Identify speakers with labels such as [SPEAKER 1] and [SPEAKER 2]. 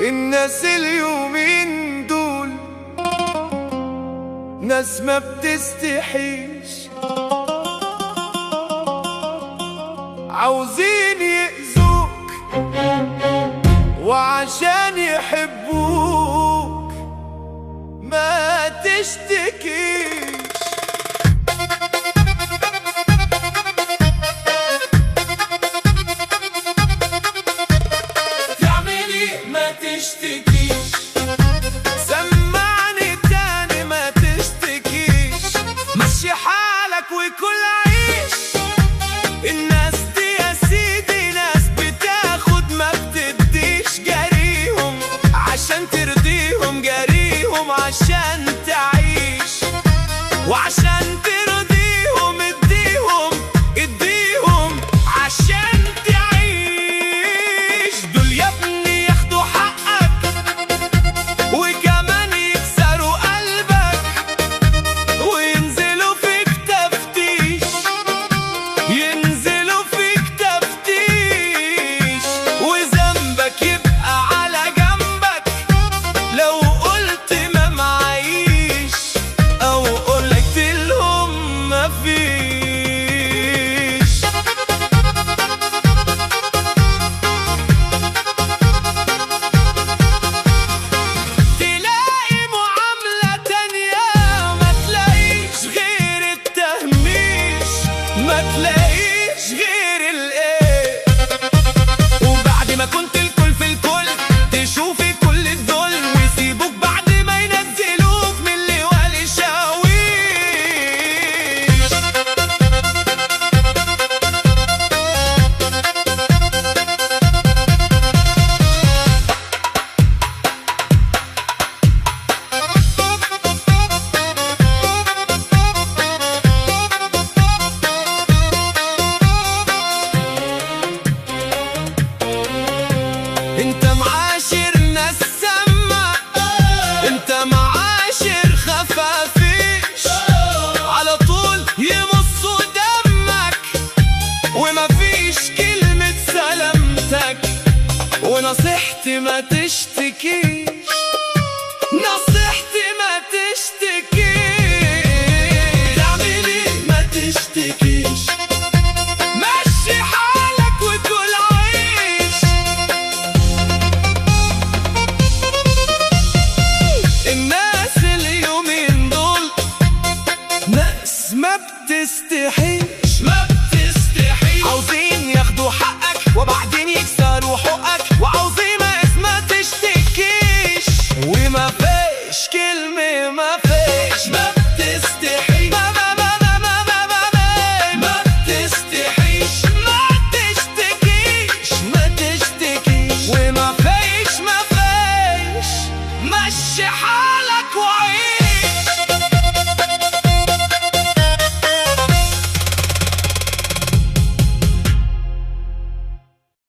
[SPEAKER 1] الناس اليومين دول ناس ما بتستحيش، عاوزين يأذوك وعشان يحبوك ما تشتكيش. ما تشتكيش، سمعني تاني ما تشتكيش، مشي حالك وكل عيش. الناس دي يا سيدي ناس بتاخد ما بتديش، جاريهم عشان ترضيهم، جاريهم عشان تعيش، وعشان ترضيهم اديهم اديهم عشان تعيش. دول يا ابني وكمان يكسروا قلبك وينزلوا فيك تفتيش، ينزلوا فيك تفتيش، وذنبك يبقى على جنبك لو قلت ما معيش او قلت لهم ما فيش. ما تلاقيش غير الايه، وبعد ما كنت الكل في الكل تشوفي كل الذل، ويسيبوك بعد ما ينزلوك من اللواء لشاويش. انت معاشر ناس سامة، انت معاشر خفافيش، على طول يمصوا دمك ومفيش كلمة سلامتك، ونصيحتي ما تشتكيش، نصيحتي ما تشتكيش. تعمل ايه ما تشتكيش، مشي حالك وكل عيش. الناس اليومين دول ناس ما بتستحيش، ما بتستحيش، عاوزين ياخدوا حقك وبعدين يكسروا حقك، وعاوزين ما تشتكيش، وما فيش كلمة ما